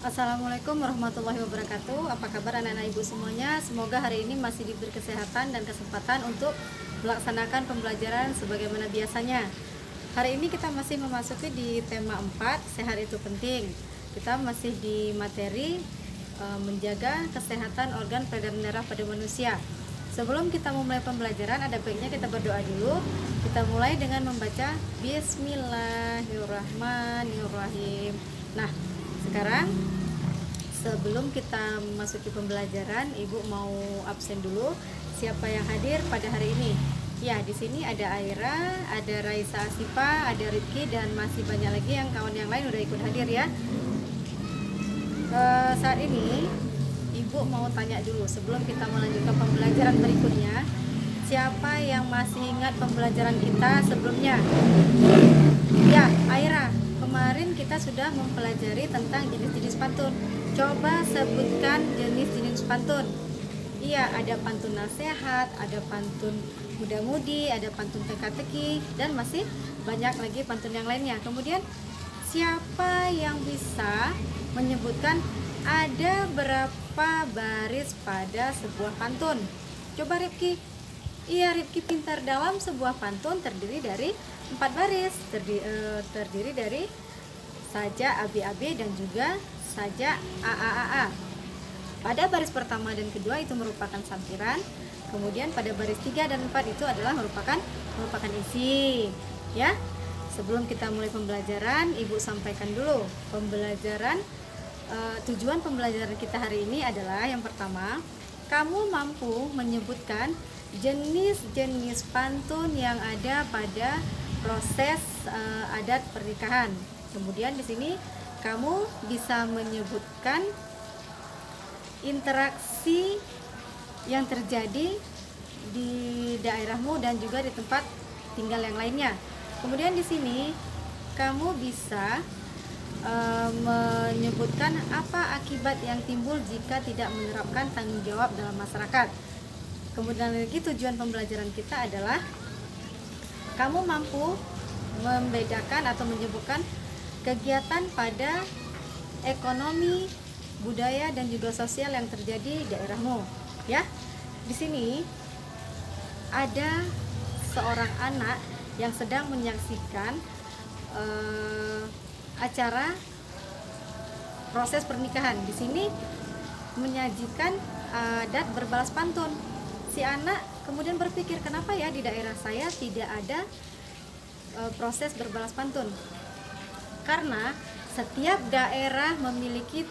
Assalamualaikum warahmatullahi wabarakatuh. Apa kabar anak-anak ibu semuanya? Semoga hari ini masih diberi kesehatan dan kesempatan untuk melaksanakan pembelajaran sebagaimana biasanya. Hari ini kita masih memasuki di tema 4, sehat itu penting. Kita masih di materi menjaga kesehatan organ peredaran darah pada manusia. Sebelum kita memulai pembelajaran, ada baiknya kita berdoa dulu. Kita mulai dengan membaca Bismillahirrahmanirrahim. Nah, sekarang sebelum kita memasuki pembelajaran, Ibu mau absen dulu. Siapa yang hadir pada hari ini? Ya, di sini ada Aira, ada Raisa Asifa, ada Rizky, dan masih banyak lagi yang kawan yang lain udah ikut hadir ya. Saat ini Ibu mau tanya dulu sebelum kita melanjutkan pembelajaran berikutnya. Siapa yang masih ingat pembelajaran kita sebelumnya? Ya, Aira, kemarin kita sudah mempelajari tentang jenis-jenis pantun. Coba sebutkan jenis-jenis pantun. Iya, ada pantun nasihat, ada pantun muda-mudi, ada pantun teka-teki, dan masih banyak lagi pantun yang lainnya. Kemudian, siapa yang bisa menyebutkan ada berapa baris pada sebuah pantun? Coba Rifki. Iya, Rifki pintar. Dalam sebuah pantun terdiri dari 4 baris, terdiri dari saja AB-AB dan juga saja AAAA. Pada baris pertama dan kedua itu merupakan sampiran, kemudian pada baris 3 dan 4 itu adalah merupakan isi. Ya, sebelum kita mulai pembelajaran, Ibu sampaikan dulu pembelajaran. Tujuan pembelajaran kita hari ini adalah yang pertama, kamu mampu menyebutkan jenis-jenis pantun yang ada pada proses adat pernikahan. Kemudian di sini kamu bisa menyebutkan interaksi yang terjadi di daerahmu dan juga di tempat tinggal yang lainnya. Kemudian di sini kamu bisa menyebutkan apa akibat yang timbul jika tidak menerapkan tanggung jawab dalam masyarakat. Kemudian lagi tujuan pembelajaran kita adalah kamu mampu membedakan atau menyebutkan kegiatan pada ekonomi, budaya dan juga sosial yang terjadi di daerahmu. Ya, di sini ada seorang anak yang sedang menyaksikan acara proses pernikahan. Di sini menyajikan adat berbalas pantun. Si anak kemudian berpikir, kenapa ya di daerah saya tidak ada proses berbalas pantun? Karena setiap daerah memiliki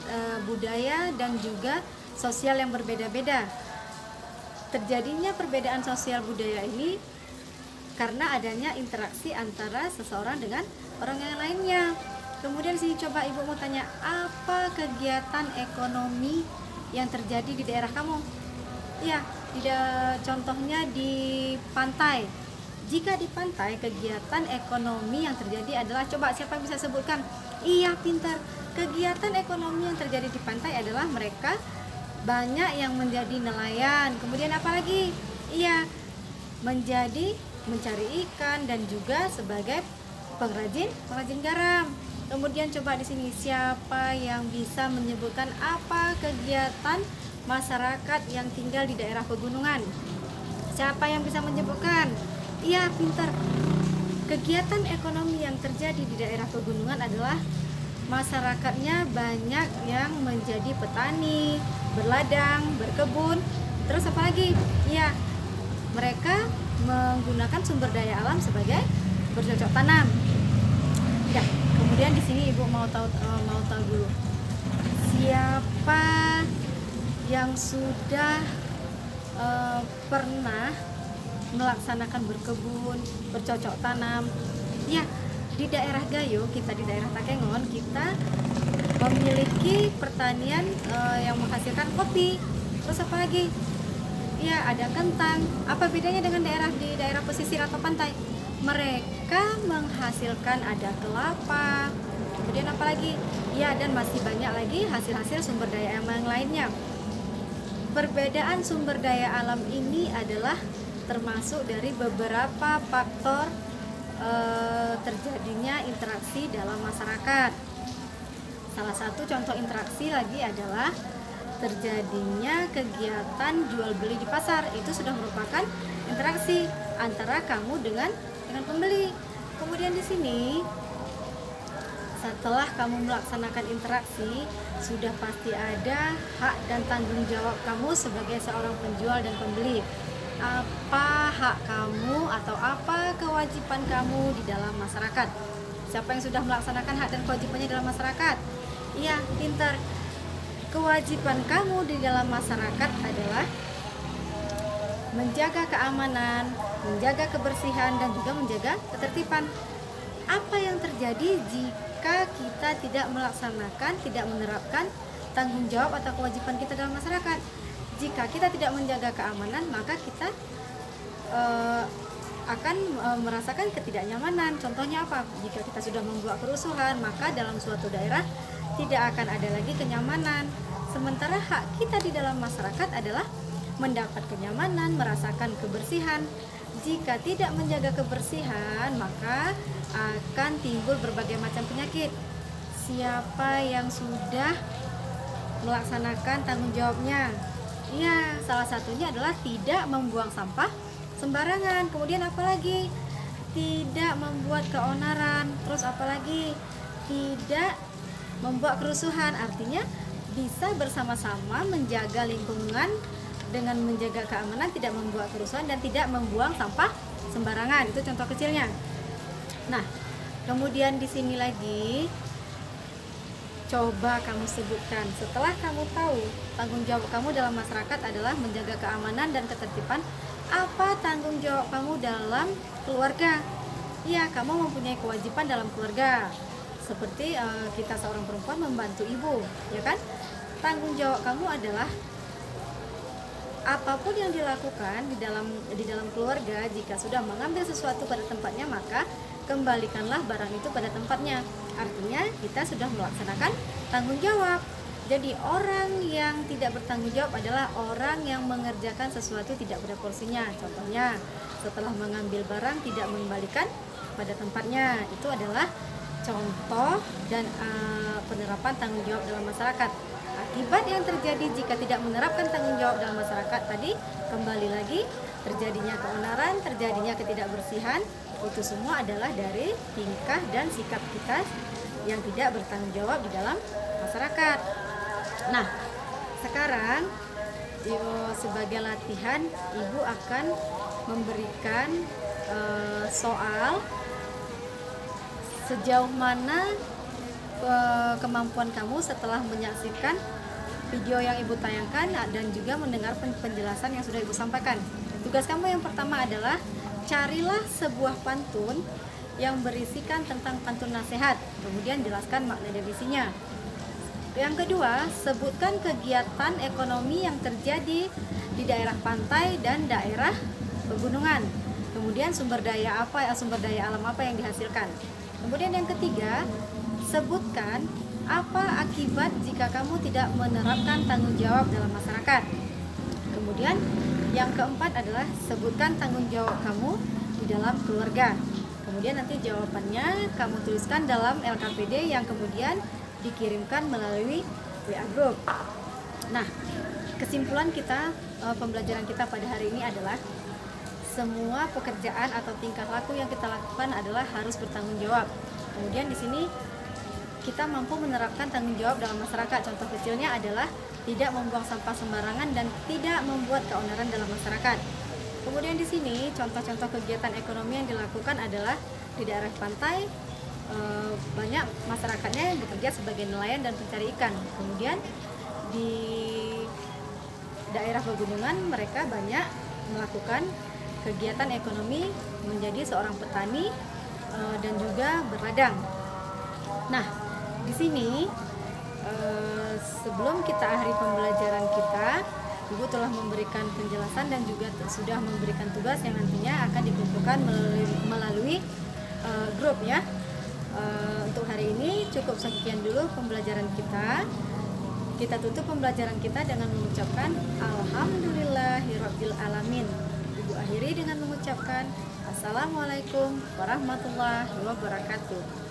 budaya dan juga sosial yang berbeda-beda. Terjadinya perbedaan sosial budaya ini karena adanya interaksi antara seseorang dengan orang yang lainnya. Kemudian sini coba Ibu mau tanya, apa kegiatan ekonomi yang terjadi di daerah kamu? Ya, contohnya di pantai. Jika di pantai, kegiatan ekonomi yang terjadi adalah, coba siapa bisa sebutkan? Iya, pintar. Kegiatan ekonomi yang terjadi di pantai adalah mereka banyak yang menjadi nelayan. Kemudian apa lagi? Iya, mencari ikan dan juga sebagai pengrajin garam. Kemudian coba di sini siapa yang bisa menyebutkan apa kegiatan masyarakat yang tinggal di daerah pegunungan? Siapa yang bisa menyebutkan? Iya, pintar. Kegiatan ekonomi yang terjadi di daerah pegunungan adalah masyarakatnya banyak yang menjadi petani, berladang, berkebun. Terus apa lagi? Iya, mereka menggunakan sumber daya alam sebagai bercocok tanam. Ya, kemudian di sini Ibu mau tahu dulu siapa yang sudah pernah melaksanakan berkebun, bercocok tanam. Ya, di daerah Gayo, kita di daerah Takengon, kita memiliki pertanian yang menghasilkan kopi. Terus apa lagi? Ya, ada kentang. Apa bedanya dengan di daerah pesisir atau pantai? Mereka menghasilkan ada kelapa. Kemudian apa lagi? Ya, dan masih banyak lagi hasil-hasil sumber daya alam yang lainnya. Perbedaan sumber daya alam ini adalah termasuk dari beberapa faktor terjadinya interaksi dalam masyarakat. Salah satu contoh interaksi lagi adalah terjadinya kegiatan jual beli di pasar. Itu sudah merupakan interaksi antara kamu dengan pembeli. Kemudian di sini setelah kamu melaksanakan interaksi, sudah pasti ada hak dan tanggung jawab kamu sebagai seorang penjual dan pembeli. Apa hak kamu atau apa kewajiban kamu di dalam masyarakat? Siapa yang sudah melaksanakan hak dan kewajibannya dalam masyarakat? Iya, pintar. Kewajiban kamu di dalam masyarakat adalah menjaga keamanan, menjaga kebersihan, dan juga menjaga ketertiban. Apa yang terjadi jika kita tidak melaksanakan, tidak menerapkan tanggung jawab atau kewajiban kita dalam masyarakat? Jika kita tidak menjaga keamanan, maka kita akan merasakan ketidaknyamanan. Contohnya apa? Jika kita sudah membuat kerusuhan, maka dalam suatu daerah tidak akan ada lagi kenyamanan. Sementara hak kita di dalam masyarakat adalah mendapat kenyamanan, merasakan kebersihan. Jika tidak menjaga kebersihan, maka akan timbul berbagai macam penyakit. Siapa yang sudah melaksanakan tanggung jawabnya? Ya, salah satunya adalah tidak membuang sampah sembarangan. Kemudian apalagi? Tidak membuat keonaran. Terus apalagi? Tidak membuat kerusuhan. Artinya bisa bersama-sama menjaga lingkungan dengan menjaga keamanan, tidak membuat kerusuhan dan tidak membuang sampah sembarangan. Itu contoh kecilnya. Nah, kemudian di sini lagi coba kamu sebutkan, setelah kamu tahu tanggung jawab kamu dalam masyarakat adalah menjaga keamanan dan ketertiban, apa tanggung jawab kamu dalam keluarga? Ya, kamu mempunyai kewajiban dalam keluarga. Seperti kita seorang perempuan membantu ibu, ya kan? Tanggung jawab kamu adalah apapun yang dilakukan di dalam keluarga, jika sudah mengambil sesuatu pada tempatnya, maka kembalikanlah barang itu pada tempatnya. Artinya kita sudah melaksanakan tanggung jawab. Jadi orang yang tidak bertanggung jawab adalah orang yang mengerjakan sesuatu tidak pada porsinya. Contohnya, setelah mengambil barang tidak mengembalikan pada tempatnya. Itu adalah contoh dan penerapan tanggung jawab dalam masyarakat. Akibat yang terjadi jika tidak menerapkan tanggung jawab dalam masyarakat tadi, kembali lagi terjadinya keonaran, terjadinya ketidakbersihan. Itu semua adalah dari tingkah dan sikap kita yang tidak bertanggung jawab di dalam masyarakat. Nah, sekarang sebagai latihan, ibu akan memberikan soal sejauh mana kemampuan kamu setelah menyaksikan video yang ibu tayangkan dan juga mendengar penjelasan yang sudah ibu sampaikan. Tugas kamu yang pertama adalah carilah sebuah pantun yang berisikan tentang pantun nasihat, kemudian jelaskan makna dan isinya. Yang kedua, sebutkan kegiatan ekonomi yang terjadi di daerah pantai dan daerah pegunungan. Kemudian sumber daya alam apa yang dihasilkan. Kemudian yang ketiga, sebutkan apa akibat jika kamu tidak menerapkan tanggung jawab dalam masyarakat. Kemudian yang keempat adalah sebutkan tanggung jawab kamu di dalam keluarga. Kemudian nanti jawabannya kamu tuliskan dalam LKPD yang kemudian dikirimkan melalui WA Group. Nah, kesimpulan kita, pembelajaran kita pada hari ini adalah semua pekerjaan atau tingkah laku yang kita lakukan adalah harus bertanggung jawab. Kemudian di sini kita mampu menerapkan tanggung jawab dalam masyarakat. Contoh kecilnya adalah tidak membuang sampah sembarangan dan tidak membuat keonaran dalam masyarakat. Kemudian di sini contoh-contoh kegiatan ekonomi yang dilakukan adalah di daerah pantai, banyak masyarakatnya yang bekerja sebagai nelayan dan pencari ikan. Kemudian di daerah pegunungan mereka banyak melakukan kegiatan ekonomi menjadi seorang petani dan juga berladang. Nah, di sini sebelum kita akhiri pembelajaran kita, Ibu telah memberikan penjelasan dan juga sudah memberikan tugas yang nantinya akan dikumpulkan melalui grup ya. Untuk hari ini cukup sekian dulu pembelajaran kita. Kita tutup pembelajaran kita dengan mengucapkan Alhamdulillahirabbil alamin. Ibu akhiri dengan mengucapkan Assalamualaikum warahmatullahi wabarakatuh.